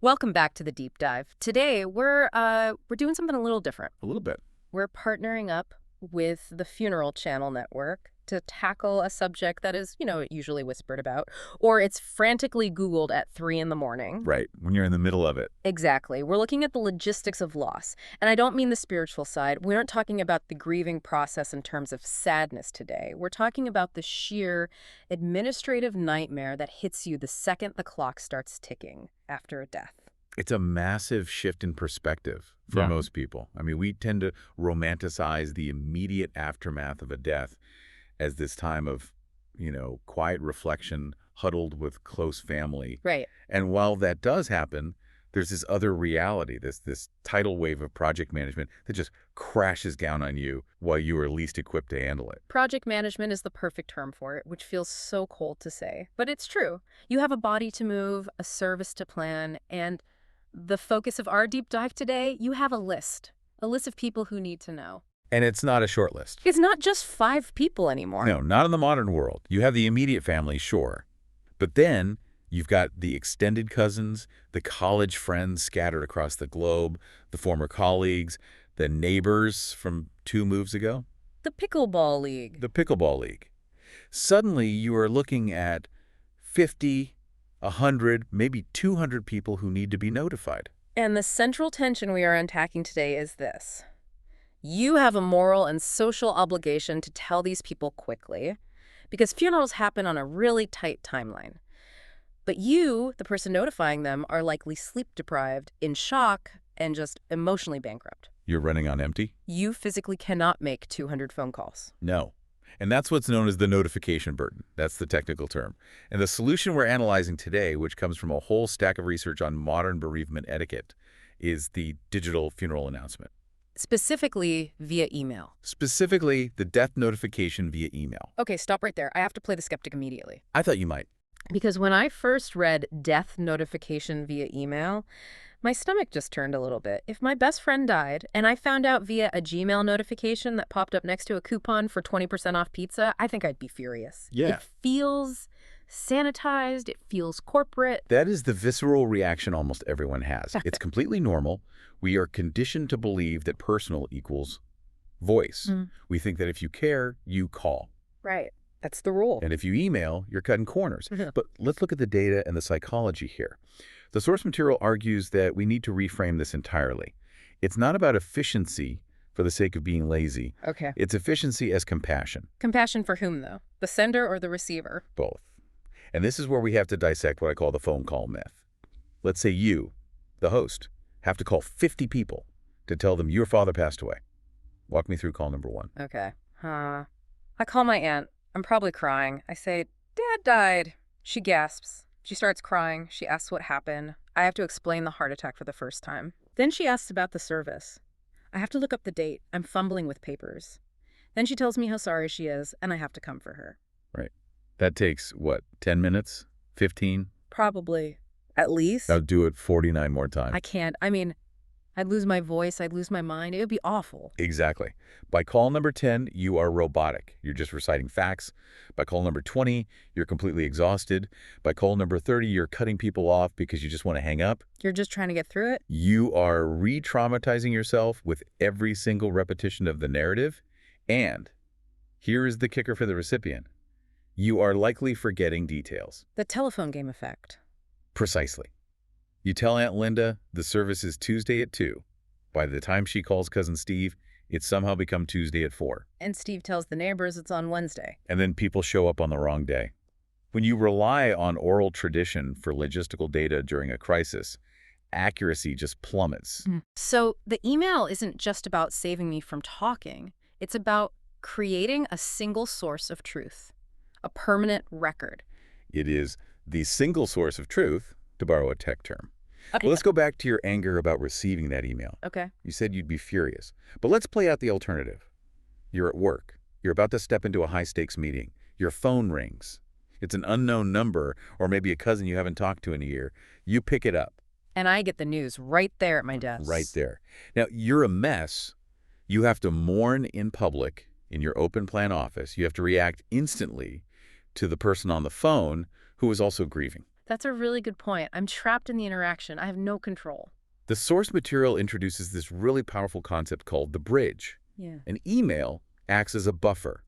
Welcome back to the deep dive. Today we're doing something a little different. A little bit. We're partnering up with the Funeral Channel Network to tackle a subject that is, usually whispered about, or it's frantically Googled at 3 in the morning. Right, when you're in the middle of it. Exactly. We're looking at the logistics of loss. And I don't mean the spiritual side. We aren't talking about the grieving process in terms of sadness today. We're talking about the sheer administrative nightmare that hits you the second the clock starts ticking after a death. It's a massive shift in perspective for most people. I mean, we tend to romanticize the immediate aftermath of a death as this time of, quiet reflection, huddled with close family. Right. And while that does happen, there's this other reality, this tidal wave of project management that just crashes down on you while you are least equipped to handle it. Project management is the perfect term for it, which feels so cold to say. But it's true. You have a body to move, a service to plan, and the focus of our deep dive today, you have a list of people who need to know. And it's not a short list. It's not just 5 people anymore. No, not in the modern world. You have the immediate family, sure. But then you've got the extended cousins, the college friends scattered across the globe, the former colleagues, the neighbors from 2 moves ago. The pickleball league. The pickleball league. Suddenly you are looking at 50, 100, maybe 200 people who need to be notified. And the central tension we are unpacking today is this. You have a moral and social obligation to tell these people quickly, because funerals happen on a really tight timeline. But you, the person notifying them, are likely sleep-deprived, in shock, and just emotionally bankrupt. You're running on empty? You physically cannot make 200 phone calls. No. And that's what's known as the notification burden. That's the technical term. And the solution we're analyzing today, which comes from a whole stack of research on modern bereavement etiquette, is the digital funeral announcement. Specifically via email. Specifically, the death notification via email. Okay, stop right there. I have to play the skeptic immediately. I thought you might. Because when I first read death notification via email, my stomach just turned a little bit. If my best friend died and I found out via a Gmail notification that popped up next to a coupon for 20% off pizza, I think I'd be furious. Yeah. It feels sanitized. It feels corporate. That is the visceral reaction almost everyone has. It's completely normal. We are conditioned to believe that personal equals voice. We think that if you care, you call. Right. That's the rule. And if you email, you're cutting corners. But let's look at the data and the psychology here. The source material argues that we need to reframe this entirely. It's not about efficiency for the sake of being lazy. Okay. It's efficiency as compassion. Compassion for whom, though? The sender or the receiver? Both. And this is where we have to dissect what I call the phone call myth. Let's say you, the host, have to call 50 people to tell them your father passed away. Walk me through call number 1. Okay. I call my aunt. I'm probably crying. I say, "Dad died." She gasps. She starts crying. She asks what happened. I have to explain the heart attack for the first time. Then she asks about the service. I have to look up the date. I'm fumbling with papers. Then she tells me how sorry she is, and I have to come for her. Right. That takes, what, 10 minutes? 15? Probably. At least. I'll do it 49 more times. I can't. I mean, I'd lose my voice. I'd lose my mind. It would be awful. Exactly. By call number 10, you are robotic. You're just reciting facts. By call number 20, you're completely exhausted. By call number 30, you're cutting people off because you just want to hang up. You're just trying to get through it? You are re-traumatizing yourself with every single repetition of the narrative. And here is the kicker for the recipient. You are likely forgetting details. The telephone game effect. Precisely. You tell Aunt Linda the service is Tuesday at 2. By the time she calls Cousin Steve, it's somehow become Tuesday at 4. And Steve tells the neighbors it's on Wednesday. And then people show up on the wrong day. When you rely on oral tradition for logistical data during a crisis, accuracy just plummets. So the email isn't just about saving me from talking. It's about creating a single source of truth, a permanent record. It is the single source of truth, to borrow a tech term. Okay. Well, let's go back to your anger about receiving that email. Okay. You said you'd be furious. But let's play out the alternative. You're at work. You're about to step into a high-stakes meeting. Your phone rings. It's an unknown number, or maybe a cousin you haven't talked to in a year. You pick it up. And I get the news right there at my desk. Right there. Now, you're a mess. You have to mourn in public in your open plan office. You have to react instantly to the person on the phone who is also grieving. That's a really good point. I'm trapped in the interaction. I have no control. The source material introduces this really powerful concept called the bridge. Yeah. An email acts as a buffer.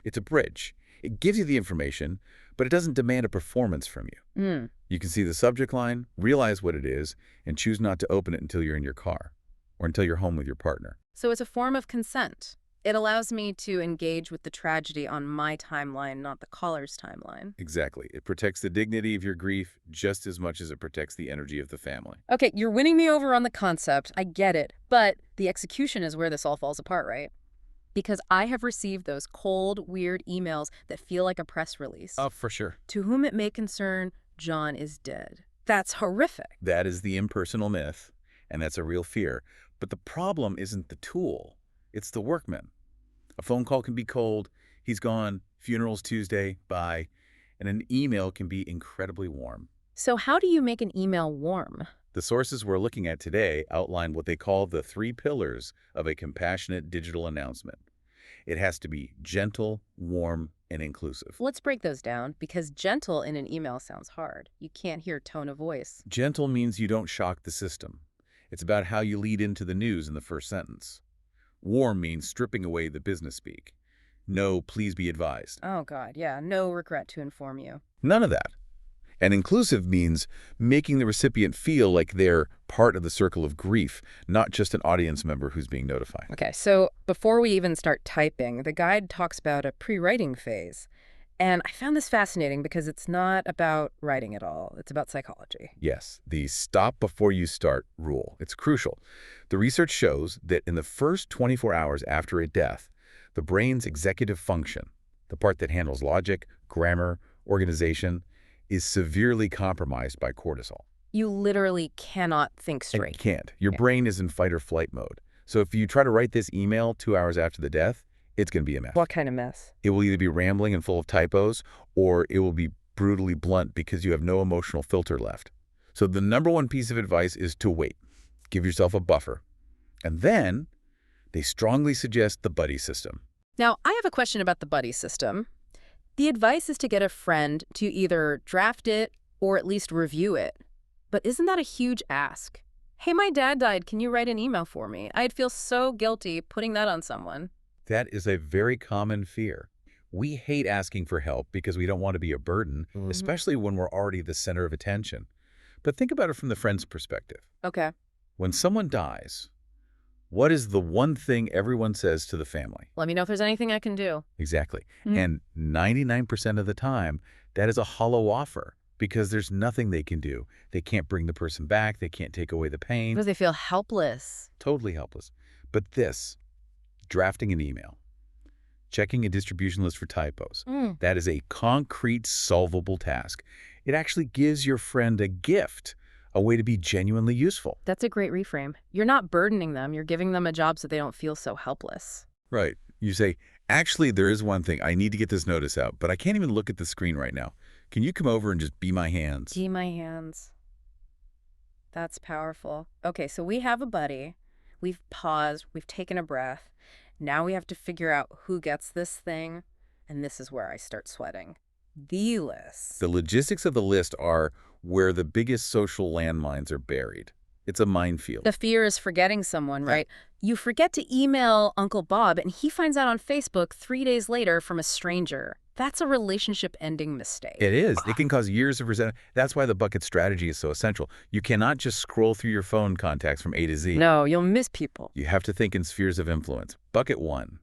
It's a bridge. It gives you the information, but it doesn't demand a performance from you. You can see the subject line, realize what it is, and choose not to open it until you're in your car or until you're home with your partner. So it's a form of consent. It allows me to engage with the tragedy on my timeline, not the caller's timeline. Exactly. It protects the dignity of your grief just as much as it protects the energy of the family. Okay, you're winning me over on the concept. I get it. But the execution is where this all falls apart, right? Because I have received those cold, weird emails that feel like a press release. Oh, for sure. To whom it may concern, John is dead. That's horrific. That is the impersonal myth, and that's a real fear. But the problem isn't the tool. It's the workman. A phone call can be cold, he's gone, funeral's Tuesday, bye, and an email can be incredibly warm. So how do you make an email warm? The sources we're looking at today outline what they call the 3 pillars of a compassionate digital announcement. It has to be gentle, warm, and inclusive. Let's break those down, because gentle in an email sounds hard. You can't hear tone of voice. Gentle means you don't shock the system. It's about how you lead into the news in the first sentence. Warm means stripping away the business speak. No, please be advised. Oh, God, yeah. No regret to inform you. None of that. And inclusive means making the recipient feel like they're part of the circle of grief, not just an audience member who's being notified. Okay, so before we even start typing, the guide talks about a pre-writing phase. And I found this fascinating because it's not about writing at all. It's about psychology. Yes, the stop before you start rule. It's crucial. The research shows that in the first 24 hours after a death, the brain's executive function, the part that handles logic, grammar, organization, is severely compromised by cortisol. You literally cannot think And straight. you can't. Your Yeah. brain is in fight or flight mode. So if you try to write this email 2 hours after the death, it's going to be a mess. What kind of mess? It will either be rambling and full of typos, or it will be brutally blunt because you have no emotional filter left. So the number one piece of advice is to wait. Give yourself a buffer. And then they strongly suggest the buddy system. Now, I have a question about the buddy system. The advice is to get a friend to either draft it or at least review it. But isn't that a huge ask? Hey, my dad died. Can you write an email for me? I'd feel so guilty putting that on someone. That is a very common fear. We hate asking for help because we don't want to be a burden, especially when we're already the center of attention. But think about it from the friend's perspective. Okay. When someone dies, what is the one thing everyone says to the family? Let me know if there's anything I can do. Exactly. And 99% of the time, that is a hollow offer because there's nothing they can do. They can't bring the person back. They can't take away the pain. Because they feel helpless. Totally helpless. But this, drafting an email, checking a distribution list for typos, that is a concrete, solvable task. It actually gives your friend a gift, a way to be genuinely useful. That's a great reframe. You're not burdening them. You're giving them a job so they don't feel so helpless. Right. You say, actually, there is one thing. I need to get this notice out, but I can't even look at the screen right now. Can you come over and just be my hands? Be my hands. That's powerful. Okay, so we have a buddy. We've paused. We've taken a breath. Now we have to figure out who gets this thing. And this is where I start sweating. The list. The logistics of the list are where the biggest social landmines are buried. It's a minefield. The fear is forgetting someone, right? You forget to email Uncle Bob, and he finds out on Facebook 3 days later from a stranger. That's a relationship-ending mistake. It is. It can cause years of resentment. That's why the bucket strategy is so essential. You cannot just scroll through your phone contacts from A to Z. No, you'll miss people. You have to think in spheres of influence. Bucket 1,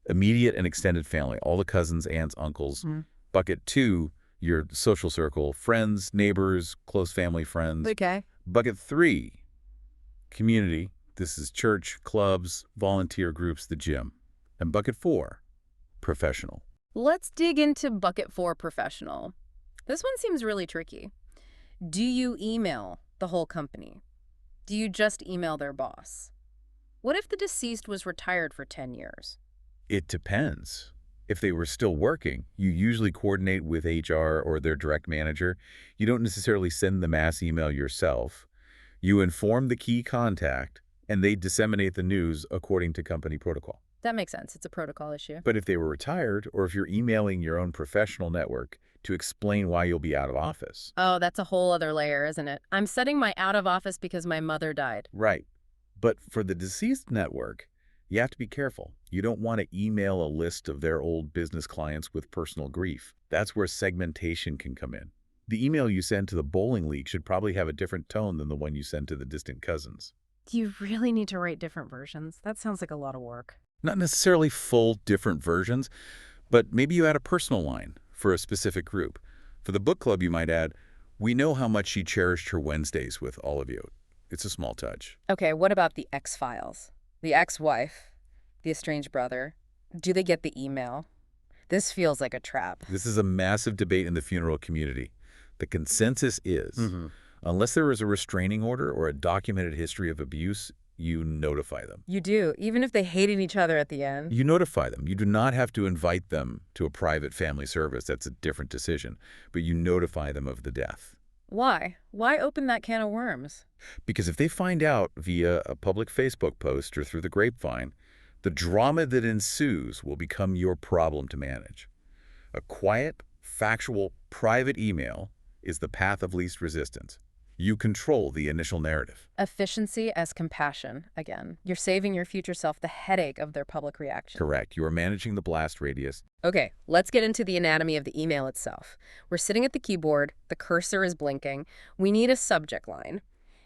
immediate and extended family, all the cousins, aunts, uncles. Bucket 2, your social circle, friends, neighbors, close family friends. Okay. Bucket 3, community. This is church, clubs, volunteer groups, the gym. And bucket 4, professional. Let's dig into bucket 4, professional. This one seems really tricky. Do you email the whole company? Do you just email their boss? What if the deceased was retired for 10 years? It depends. If they were still working, you usually coordinate with HR or their direct manager. You don't necessarily send the mass email yourself. You inform the key contact, and they disseminate the news according to company protocol. That makes sense. It's a protocol issue. But if they were retired, or if you're emailing your own professional network to explain why you'll be out of office. Oh, that's a whole other layer, isn't it? I'm setting my out of office because my mother died. Right. But for the deceased network, you have to be careful. You don't want to email a list of their old business clients with personal grief. That's where segmentation can come in. The email you send to the bowling league should probably have a different tone than the one you send to the distant cousins. Do you really need to write different versions? That sounds like a lot of work. Not necessarily full different versions, but maybe you add a personal line for a specific group. For the book club, you might add, "We know how much she cherished her Wednesdays with all of you." It's a small touch. Okay, what about the X-Files? The ex-wife, the estranged brother. Do they get the email? This feels like a trap. This is a massive debate in the funeral community. The consensus is, unless there is a restraining order or a documented history of abuse, you notify them. You do, even if they hated each other at the end. You notify them. You do not have to invite them to a private family service. That's a different decision. But you notify them of the death. Why? Why open that can of worms? Because if they find out via a public Facebook post or through the grapevine, the drama that ensues will become your problem to manage. A quiet, factual, private email is the path of least resistance. You control the initial narrative. Efficiency as compassion, again. You're saving your future self the headache of their public reaction. Correct. You are managing the blast radius. Okay, let's get into the anatomy of the email itself. We're sitting at the keyboard, the cursor is blinking, we need a subject line,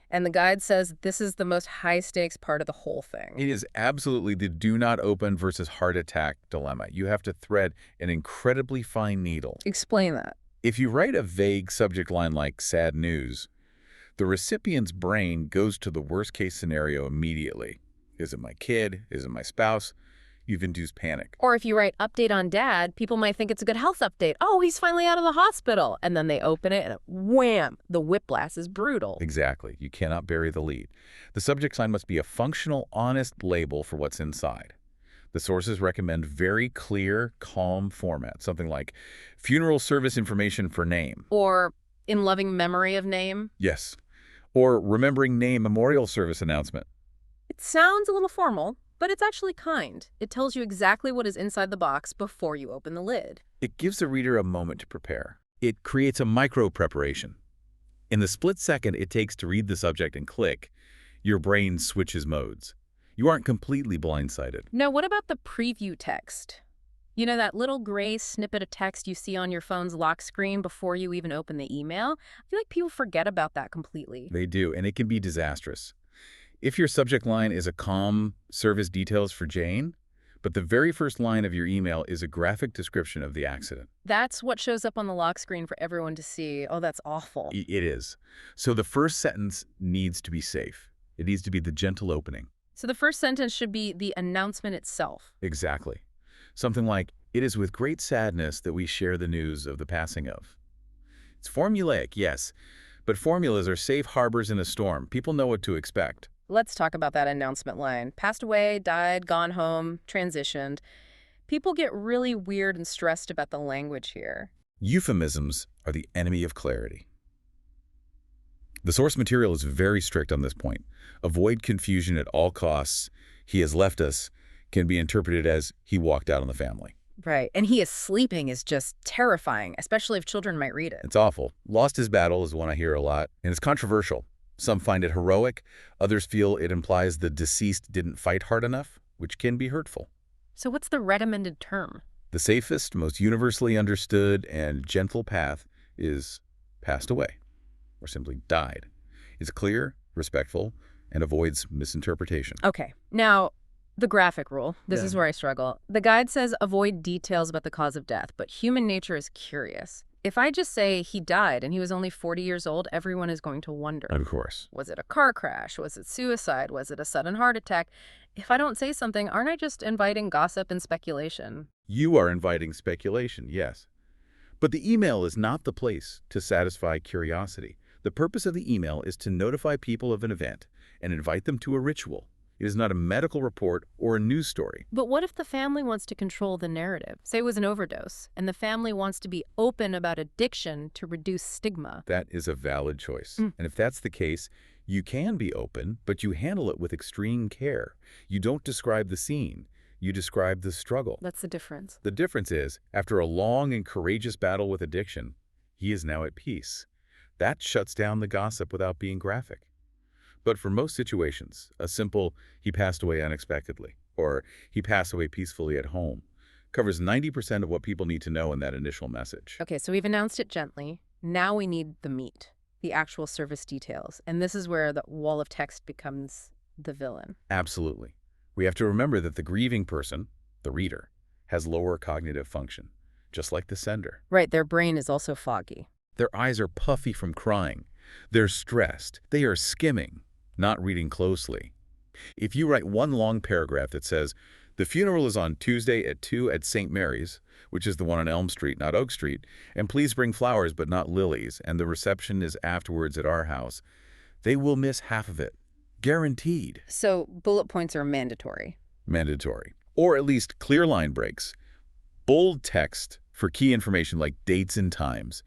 and the guide says this is the most high-stakes part of the whole thing. It is absolutely the do not open versus heart attack dilemma. You have to thread an incredibly fine needle. Explain that. If you write a vague subject line like sad news, the recipient's brain goes to the worst-case scenario immediately. Is it my kid? Is it my spouse? You've induced panic. Or if you write update on dad, people might think it's a good health update. Oh, he's finally out of the hospital. And then they open it and wham, the whiplash is brutal. Exactly. You cannot bury the lead. The subject line must be a functional, honest label for what's inside. The sources recommend very clear, calm format, something like funeral service information for name. Or in loving memory of name. Yes. Or remembering name memorial service announcement. It sounds a little formal, but it's actually kind. It tells you exactly what is inside the box before you open the lid. It gives the reader a moment to prepare. It creates a micro-preparation. In the split second it takes to read the subject and click, your brain switches modes. You aren't completely blindsided. Now, what about the preview text? You know, that little gray snippet of text you see on your phone's lock screen before you even open the email? I feel like people forget about that completely. They do, and it can be disastrous. If your subject line is a calm service details for Jane, but the very first line of your email is a graphic description of the accident. That's what shows up on the lock screen for everyone to see. Oh, that's awful. It is. So the first sentence needs to be safe. It needs to be the gentle opening. So the first sentence should be the announcement itself. Exactly. Something like, "It is with great sadness that we share the news of the passing of." It's formulaic, yes, but formulas are safe harbors in a storm. People know what to expect. Let's talk about that announcement line. Passed away, died, gone home, transitioned. People get really weird and stressed about the language here. Euphemisms are the enemy of clarity. The source material is very strict on this point. Avoid confusion at all costs. "He has left us" can be interpreted as "he walked out on the family." Right, and he is sleeping is just terrifying, especially if children might read it. It's awful. "Lost his battle" is one I hear a lot, and it's controversial. Some find it heroic. Others feel it implies the deceased didn't fight hard enough, which can be hurtful. So what's the recommended term? The safest, most universally understood, and gentle path is "passed away," or simply "died." It's clear, respectful, and avoids misinterpretation. Okay, now the graphic rule. This is where I struggle. The guide says avoid details about the cause of death, but human nature is curious. If I just say he died and he was only 40 years old, everyone is going to wonder. Of course. Was it a car crash? Was it suicide? Was it a sudden heart attack? If I don't say something, aren't I just inviting gossip and speculation? You are inviting speculation, yes. But the email is not the place to satisfy curiosity. The purpose of the email is to notify people of an event and invite them to a ritual. It is not a medical report or a news story. But what if the family wants to control the narrative? Say it was an overdose, and the family wants to be open about addiction to reduce stigma. That is a valid choice. And if that's the case, you can be open, but you handle it with extreme care. You don't describe the scene. You described the struggle. That's the difference. The difference is, after a long and courageous battle with addiction, he is now at peace. That shuts down the gossip without being graphic. But for most situations, a simple, he passed away unexpectedly, or he passed away peacefully at home, covers 90% of what people need to know in that initial message. Okay, so we've announced it gently. Now we need the meat, the actual service details. And this is where the wall of text becomes the villain. Absolutely. We have to remember that the grieving person, the reader, has lower cognitive function, just like the sender. Right, their brain is also foggy. Their eyes are puffy from crying. They're stressed. They are skimming, not reading closely. If you write one long paragraph that says, the funeral is on Tuesday at 2 at St. Mary's, which is the one on Elm Street, not Oak Street, and please bring flowers but not lilies, and the reception is afterwards at our house, they will miss half of it. Guaranteed. So bullet points are mandatory. Mandatory. Or at least clear line breaks. Bold text for key information like dates and times.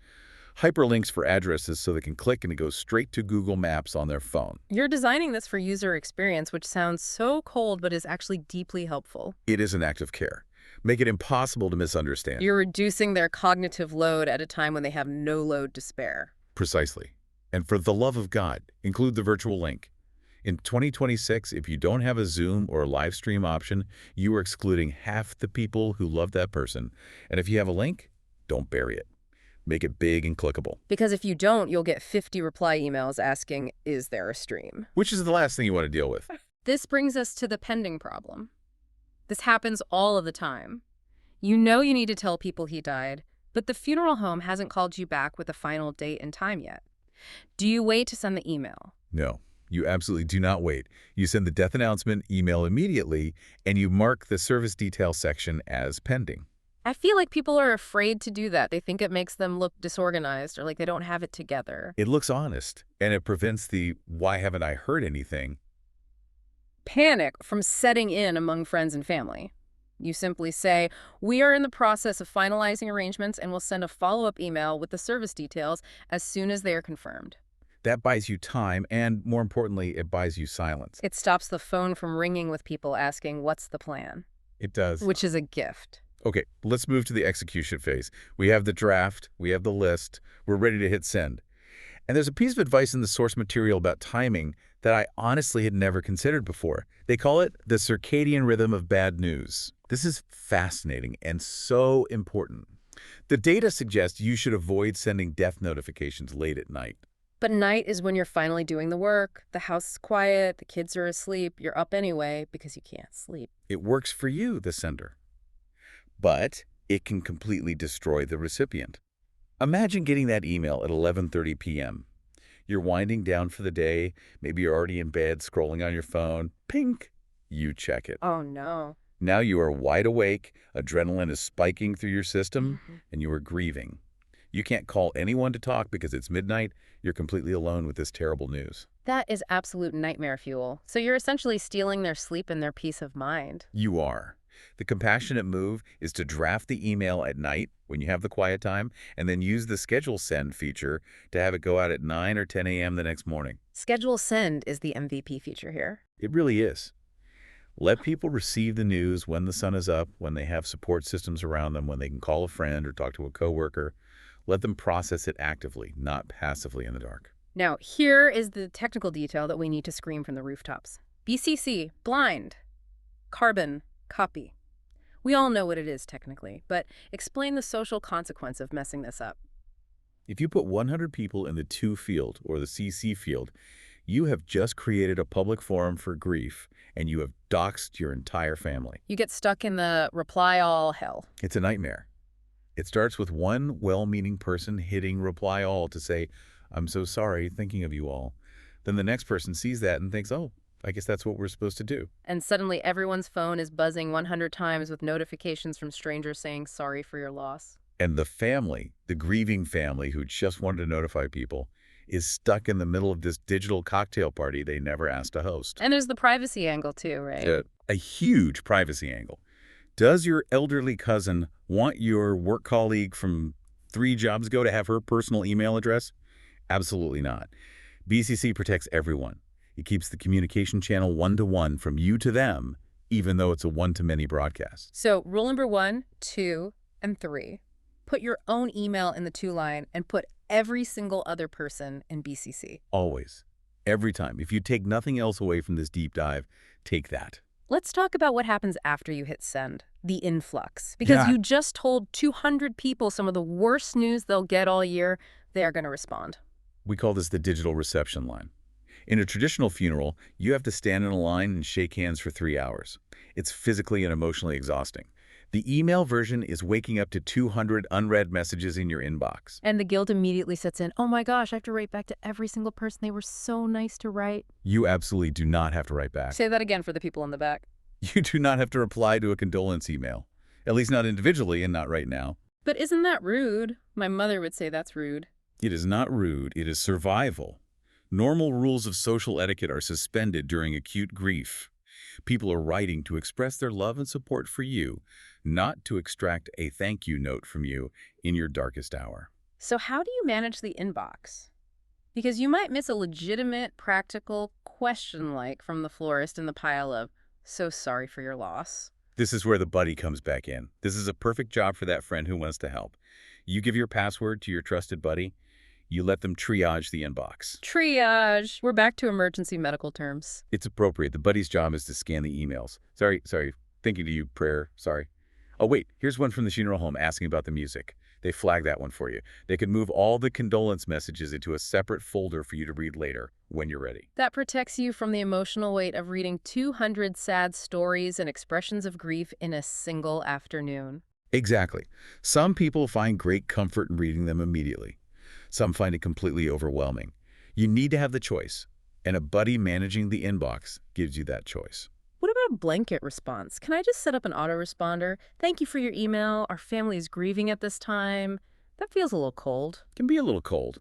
Hyperlinks for addresses so they can click and it goes straight to Google Maps on their phone. You're designing this for user experience, which sounds so cold but is actually deeply helpful. It is an act of care. Make it impossible to misunderstand. You're reducing their cognitive load at a time when they have no load to spare. Precisely. And for the love of God, include the virtual link. In 2026, if you don't have a Zoom or a live stream option, you are excluding half the people who love that person. And if you have a link, don't bury it. Make it big and clickable. Because if you don't, you'll get 50 reply emails asking, is there a stream? Which is the last thing you want to deal with. This brings us to the pending problem. This happens all of the time. You know you need to tell people he died, but the funeral home hasn't called you back with a final date and time yet. Do you wait to send the email? No, you absolutely do not wait. You send the death announcement email immediately, and you mark the service detail section as pending. I feel like people are afraid to do that. They think it makes them look disorganized or like they don't have it together. It looks honest, and it prevents the why haven't I heard anything Panic from setting in among friends and family. You simply say, we are in the process of finalizing arrangements and will send a follow-up email with the service details as soon as they are confirmed. That buys you time, and more importantly, it buys you silence. It stops the phone from ringing with people asking, what's the plan? It does. Which is a gift. Okay, let's move to the execution phase. We have the draft, we have the list, we're ready to hit send. And there's a piece of advice in the source material about timing that I honestly had never considered before. They call it the circadian rhythm of bad news. This is fascinating and so important. The data suggests you should avoid sending death notifications late at night. But night is when you're finally doing the work. The house is quiet, the kids are asleep, you're up anyway because you can't sleep. It works for you, the sender. But it can completely destroy the recipient. Imagine getting that email at 11:30 p.m. You're winding down for the day. Maybe you're already in bed scrolling on your phone. Pink! You check it. Oh, no. Now you are wide awake, adrenaline is spiking through your system, and you are grieving. You can't call anyone to talk because it's midnight. You're completely alone with this terrible news. That is absolute nightmare fuel. So you're essentially stealing their sleep and their peace of mind. You are. The compassionate move is to draft the email at night when you have the quiet time, and then use the schedule send feature to have it go out at 9 or 10 a.m. the next morning. Schedule send is the MVP feature here. It really is. Let people receive the news when the sun is up, when they have support systems around them, when they can call a friend or talk to a coworker. Let them process it actively, not passively in the dark. Now, here is the technical detail that we need to scream from the rooftops. BCC, blind. Carbon, copy. We all know what it is technically, but explain the social consequence of messing this up. If you put 100 people in the to field, or the CC field, you have just created a public forum for grief, and you have doxed your entire family. You get stuck in the reply all hell. It's a nightmare. It starts with one well-meaning person hitting reply all to say, I'm so sorry, thinking of you all. Then the next person sees that and thinks, oh, I guess that's what we're supposed to do. And suddenly everyone's phone is buzzing 100 times with notifications from strangers saying sorry for your loss. And the family, the grieving family who just wanted to notify people, is stuck in the middle of this digital cocktail party they never asked to host. And there's the privacy angle too, right? A huge privacy angle. Does your elderly cousin want your work colleague from 3 jobs ago to have her personal email address? Absolutely not. BCC protects everyone. It keeps the communication channel one-to-one from you to them, even though it's a one-to-many broadcast. So rule number 1, 2, and 3. Put your own email in the to line and put every single other person in BCC. Always. Every time. If you take nothing else away from this deep dive, take that. Let's talk about what happens after you hit send, the influx. Because you just told 200 people some of the worst news they'll get all year. They are going to respond. We call this the digital reception line. In a traditional funeral, you have to stand in a line and shake hands for 3 hours. It's physically and emotionally exhausting. The email version is waking up to 200 unread messages in your inbox. And the guilt immediately sets in. Oh my gosh, I have to write back to every single person. They were so nice to write. You absolutely do not have to write back. Say that again for the people in the back. You do not have to reply to a condolence email. At least not individually and not right now. But isn't that rude? My mother would say that's rude. It is not rude. It is survival. Normal rules of social etiquette are suspended during acute grief. People are writing to express their love and support for you, not to extract a thank you note from you in your darkest hour. So how do you manage the inbox? Because you might miss a legitimate, practical question like from the florist in the pile of, so sorry for your loss. This is where the buddy comes back in. This is a perfect job for that friend who wants to help. You give your password to your trusted buddy. You let them triage the inbox. Triage. We're back to emergency medical terms. It's appropriate. The buddy's job is to scan the emails. Sorry. Thinking to you, prayer. Sorry. Oh, wait. Here's one from the funeral home asking about the music. They flag that one for you. They can move all the condolence messages into a separate folder for you to read later when you're ready. That protects you from the emotional weight of reading 200 sad stories and expressions of grief in a single afternoon. Exactly. Some people find great comfort in reading them immediately. Some find it completely overwhelming. You need to have the choice, and a buddy managing the inbox gives you that choice. What about a blanket response? Can I just set up an autoresponder? Thank you for your email. Our family is grieving at this time. That feels a little cold. Can be a little cold.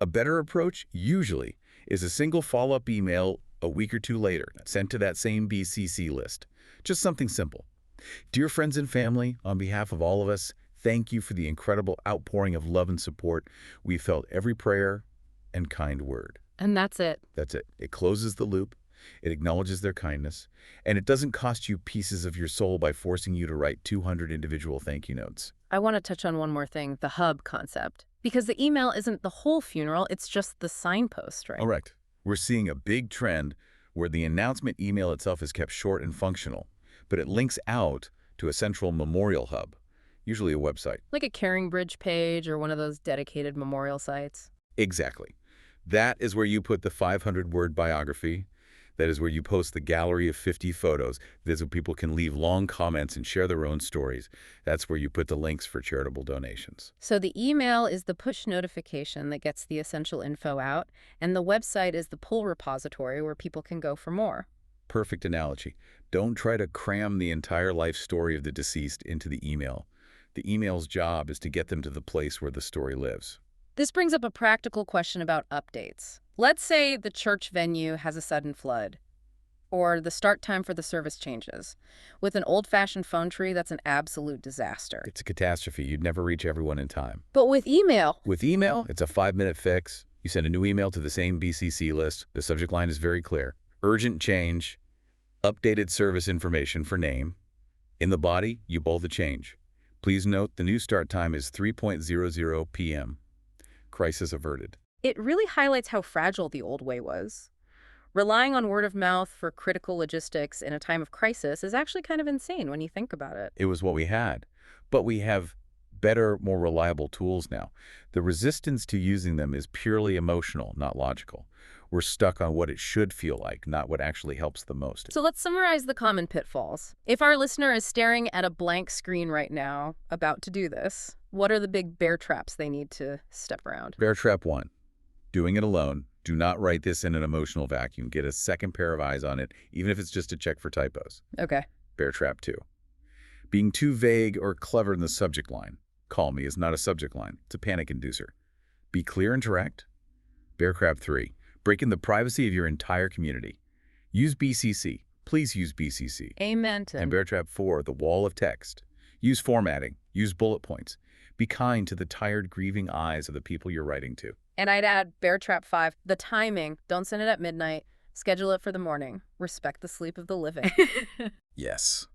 A better approach, usually, is a single follow-up email a week or two later, sent to that same BCC list. Just something simple. Dear friends and family, on behalf of all of us, thank you for the incredible outpouring of love and support. We felt every prayer and kind word. And that's it. That's it. It closes the loop. It acknowledges their kindness. And it doesn't cost you pieces of your soul by forcing you to write 200 individual thank you notes. I want to touch on one more thing, the hub concept. Because the email isn't the whole funeral, it's just the signpost, right? Correct. We're seeing a big trend where the announcement email itself is kept short and functional, but it links out to a central memorial hub. Usually a website. Like a Caring Bridge page or one of those dedicated memorial sites. Exactly. That is where you put the 500-word biography. That is where you post the gallery of 50 photos. That's where people can leave long comments and share their own stories. That's where you put the links for charitable donations. So the email is the push notification that gets the essential info out, and the website is the pull repository where people can go for more. Perfect analogy. Don't try to cram the entire life story of the deceased into the email. The email's job is to get them to the place where the story lives. This brings up a practical question about updates. Let's say the church venue has a sudden flood, or the start time for the service changes. With an old-fashioned phone tree, that's an absolute disaster. It's a catastrophe. You'd never reach everyone in time. But with email... With email, it's a 5-minute fix. You send a new email to the same BCC list. The subject line is very clear. Urgent change, updated service information for name. In the body, you bold the change. Please note the new start time is 3:00 p.m. Crisis averted. It really highlights how fragile the old way was. Relying on word of mouth for critical logistics in a time of crisis is actually kind of insane when you think about it. It was what we had, but we have better, more reliable tools now. The resistance to using them is purely emotional, not logical. We're stuck on what it should feel like, not what actually helps the most. So let's summarize the common pitfalls. If our listener is staring at a blank screen right now, about to do this, what are the big bear traps they need to step around? Bear trap 1. Doing it alone. Do not write this in an emotional vacuum. Get a second pair of eyes on it, even if it's just to check for typos. Okay. Bear trap 2. Being too vague or clever in the subject line. Call me is not a subject line. It's a panic inducer. Be clear and direct. Bear trap 3. Break in the privacy of your entire community. Use BCC. Please use BCC. Amen, Tim. And bear trap 4, the wall of text. Use formatting. Use bullet points. Be kind to the tired, grieving eyes of the people you're writing to. And I'd add bear trap 5, the timing. Don't send it at midnight. Schedule it for the morning. Respect the sleep of the living. Yes,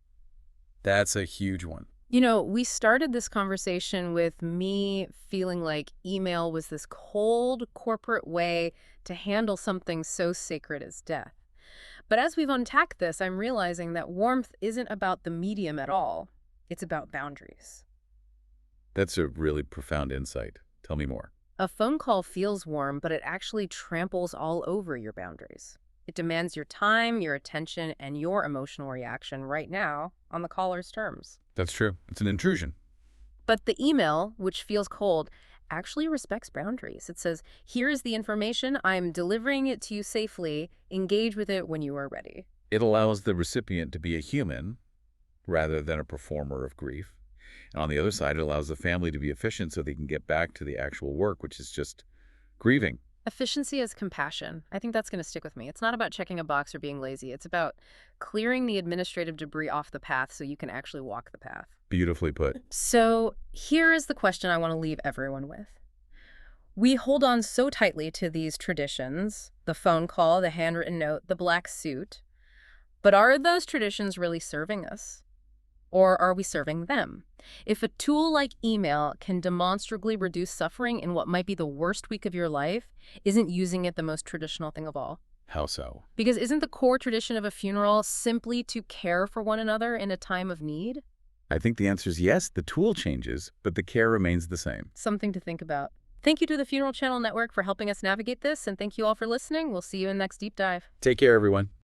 that's a huge one. You know, we started this conversation with me feeling like email was this cold corporate way to handle something so sacred as death. But as we've unpacked this, I'm realizing that warmth isn't about the medium at all. It's about boundaries. That's a really profound insight. Tell me more. A phone call feels warm, but it actually tramples all over your boundaries. It demands your time, your attention, and your emotional reaction right now on the caller's terms. That's true. It's an intrusion. But the email, which feels cold, actually respects boundaries. It says, here is the information. I'm delivering it to you safely. Engage with it when you are ready. It allows the recipient to be a human rather than a performer of grief. And on the other side, it allows the family to be efficient so they can get back to the actual work, which is just grieving. Efficiency is compassion. I think that's going to stick with me. It's not about checking a box or being lazy. It's about clearing the administrative debris off the path so you can actually walk the path. Beautifully put. So here is the question I want to leave everyone with. We hold on so tightly to these traditions, the phone call, the handwritten note, the black suit. But are those traditions really serving us? Or are we serving them? If a tool like email can demonstrably reduce suffering in what might be the worst week of your life, isn't using it the most traditional thing of all? How so? Because isn't the core tradition of a funeral simply to care for one another in a time of need? I think the answer is yes, the tool changes, but the care remains the same. Something to think about. Thank you to the Funeral Channel Network for helping us navigate this, and thank you all for listening. We'll see you in the next deep dive. Take care, everyone.